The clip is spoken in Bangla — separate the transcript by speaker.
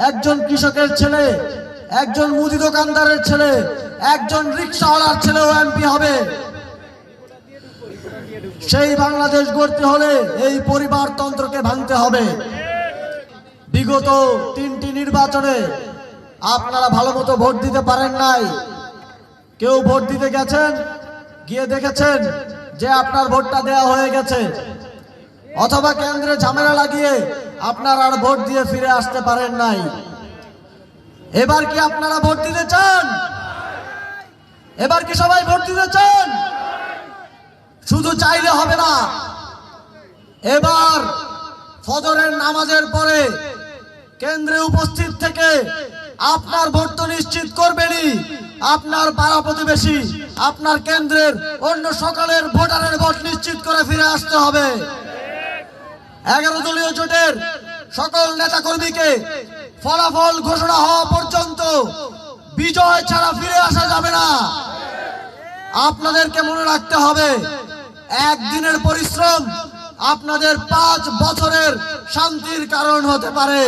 Speaker 1: একজন কৃষকের ছেলে, একজন মুদি দোকানদারের ছেলে, একজন রিকশাওয়ালার ছেলেও এমপি হবে। সেই বাংলাদেশ গড়তে হলে এই পরিবারতন্ত্রকে ভাঙতে হবে। বিগত 3টি নির্বাচনে আপনারা ভালো মতো ভোট দিতে পারেন নাই। কেউ ভোট দিতে গেছেন, গিয়ে দেখেছেন যে আপনার ভোটটা দেয়া হয়ে গেছে, অথবা কেন্দ্রে ঝামেলা লাগিয়ে আপনারা আর ভোট দিয়ে ফিরে আসতে পারেন নাই। এবার কি আপনারা ভোট দিতে চান? এবার কি সবাই ভোট দিতে চান? শুধু চাইলে হবে না, এবার ফজরের নামাজের পরে কেন্দ্রে উপস্থিত থেকে আপনার ভোট তো নিশ্চিত করবেনই, আপনার পাড়া প্রতিবেশী, আপনার কেন্দ্রের অন্য সকলের ভোটারের ভোট নিশ্চিত করে ফিরে আসতে হবে। 11 দলীয় জোটের সকল নেতাকর্মীকে ফলাফল ঘোষণা হওয়া পর্যন্ত বিজয় ছাড়া ফিরে আসা যাবে না। আপনাদেরকে মনে রাখতে হবে, একদিনের পরিশ্রম আপনাদের 5 বছরের শান্তির কারণ হতে পারে।